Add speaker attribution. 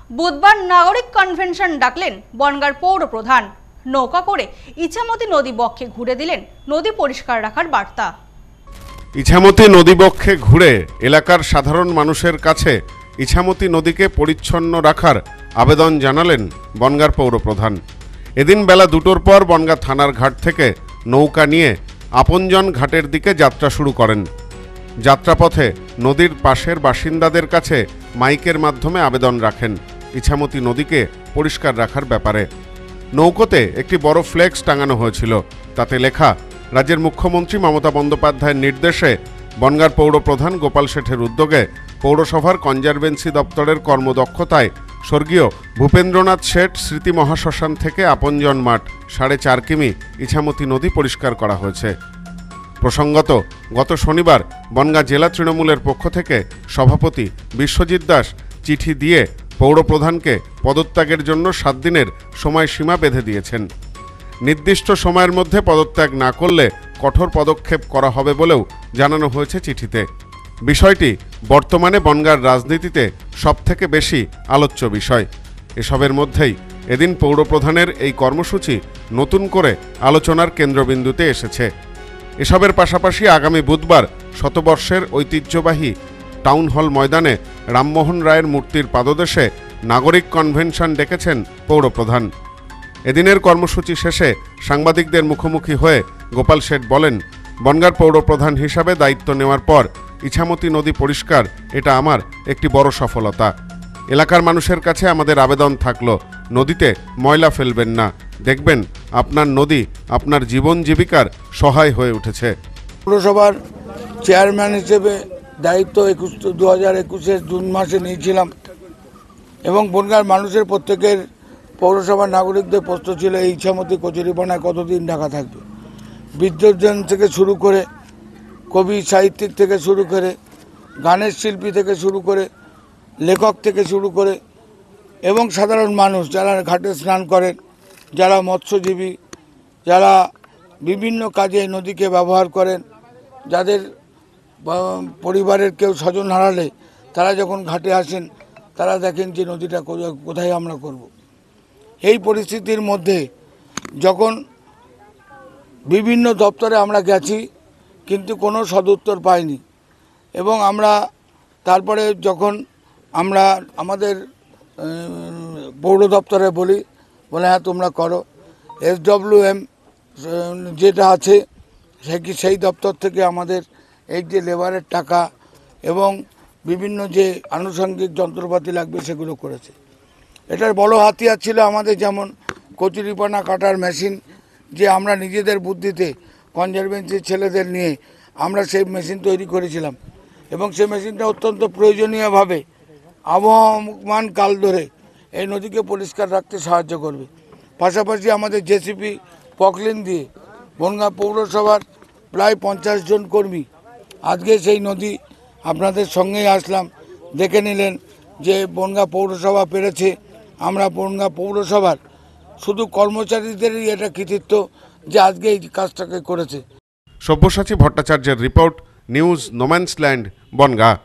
Speaker 1: বুধবার নাগরিক কনভেনশন ডাকলেন বনগাঁর পৌর প্রধান। নৌকা করে ইছামতি নদী বক্ষে ঘুরে দিলেন নদী পরিষ্কার রাখার বার্তা।
Speaker 2: ইছামতি নদী বক্ষে ঘুরে এলাকার সাধারণ মানুষের কাছে ইছামতি নদীকে পরিচ্ছন্ন রাখার আবেদন জানালেন বনগাঁর পৌর প্রধান। এদিন বেলা 2টোর পর বনগাঁ থানার ঘাট থেকে নৌকা নিয়ে আপনজন ঘাটের দিকে যাত্রা শুরু করেন। যাত্রাপথে নদীর পাশের বাসিন্দাদের কাছে মাইকের মাধ্যমে আবেদন রাখেন ইছামতি নদীকে পরিষ্কার রাখার ব্যাপারে। নৌকোতে একটি বড় ফ্লেক্স টাঙানো হয়েছিল, তাতে লেখা রাজ্যের মুখ্যমন্ত্রী মমতা বন্দ্যোপাধ্যায়ের নির্দেশে বনগাঁর পৌর প্রধান গোপাল শেঠের উদ্যোগে পৌরসভার কনজারভেন্সি দপ্তরের কর্মদক্ষতায় স্বর্গীয় ভূপেন্দ্রনাথ শেঠ স্মৃতি মহাশ্মশান থেকে আপনজন মাঠ 4.5 কিমি ইছামতি নদী পরিষ্কার করা হয়েছে। প্রসঙ্গত, গত শনিবার বনগাঁ জেলা তৃণমূলের পক্ষ থেকে সভাপতি বিশ্বজিৎ দাস চিঠি দিয়ে পৌর প্রধানকে পদত্যাগের জন্য 7 দিনের সময়সীমা বেঁধে দিয়েছেন। নির্দিষ্ট সময়ের মধ্যে পদত্যাগ না করলে কঠোর পদক্ষেপ করা হবে বলেও জানানো হয়েছে চিঠিতে। বিষয়টি বর্তমানে বনগাঁর রাজনীতিতে সবথেকে বেশি আলোচ্য বিষয়। এসবের মধ্যেই এদিন পৌর প্রধানের এই কর্মসূচি নতুন করে আলোচনার কেন্দ্রবিন্দুতে এসেছে। এসবের পাশাপাশি আগামী বুধবার শতবর্ষের ঐতিহ্যবাহী টাউন হল ময়দানে রামমোহন রায়ের মূর্তির পাদদেশে নাগরিক কনভেনশন ডেকেছেন পৌর প্রধান। এদিনের কর্মসূচি শেষে সাংবাদিকদের মুখোমুখি হয়ে গোপাল শেঠ বলেন, বনগাঁর পৌর প্রধান হিসাবে দায়িত্ব নেওয়ার পর ইছামতি নদী পরিষ্কার, এটা আমার একটি বড় সফলতা। এলাকার মানুষের কাছে আমাদের আবেদন থাকলো, নদীতে ময়লা ফেলবেন না, দেখবেন আপনার নদী আপনার জীবন জীবিকার সহায় হয়ে উঠেছে।
Speaker 3: পৌরসভার চেয়ারম্যান হিসেবে দায়িত্ব 2021 জুন মাসে নিয়েছিলাম এবং বনগাঁর মানুষের প্রত্যেকের পৌরসভার নাগরিকদের প্রশ্ন ছিল এই ইছামতি কচুরিপানায় কতদিন ঢাকা থাকবে। বিদ্যুৎজন থেকে শুরু করে কবি সাহিত্যিক থেকে শুরু করে গানের শিল্পী থেকে শুরু করে লেখক থেকে শুরু করে এবং সাধারণ মানুষ যারা ঘাটে স্নান করেন, যারা মৎস্যজীবী, যারা বিভিন্ন কাজে নদীকে ব্যবহার করেন, যাদের পরিবারের কেউ স্বজন হারালে তারা যখন ঘাটে আসেন তারা দেখেন যে নদীটা কোথায় আমরা করব। এই পরিস্থিতির মধ্যে যখন বিভিন্ন দপ্তরে আমরা গেছি কিন্তু কোনো সদুত্তর পাইনি এবং আমরা তারপরে যখন আমরা আমাদের পৌর দপ্তরে বলে হ্যাঁ তোমরা করো, SWM যেটা আছে সেই দপ্তর থেকে আমাদের এই যে লেবারের টাকা এবং বিভিন্ন যে আনুষঙ্গিক যন্ত্রপাতি লাগবে সেগুলো করেছে। এটার বড় হাতিয়ার ছিল আমাদের যেমন কচুরিপানা কাটার মেশিন, যে আমরা নিজেদের বুদ্ধিতে কনজারভেন্সির ছেলেদের নিয়ে আমরা সেই মেশিন তৈরি করেছিলাম এবং সেই মেশিনটা অত্যন্ত প্রয়োজনীয়ভাবে আবহমান কাল ধরে এই নদীকে পরিষ্কার রাখতে সাহায্য করবে। পাশাপাশি আমাদের জেসিপি পকলিন দিয়ে বনগাঁ পৌরসভার প্রায় 50 জন কর্মী আজকে সেই নদী আপনাদের সঙ্গেই আসলাম, দেখে নিলেন যে বনগাঁ পৌরসভা পেরেছে। আমরা বনগাঁ পৌরসভার শুধু কর্মচারীদেরই এটা কৃতিত্ব যে আজকে এই কাজটাকে করেছে।
Speaker 2: সব্যসাচী ভট্টাচার্যের রিপোর্ট, নিউজ নোম্যান্সল্যান্ড, বনগাঁ।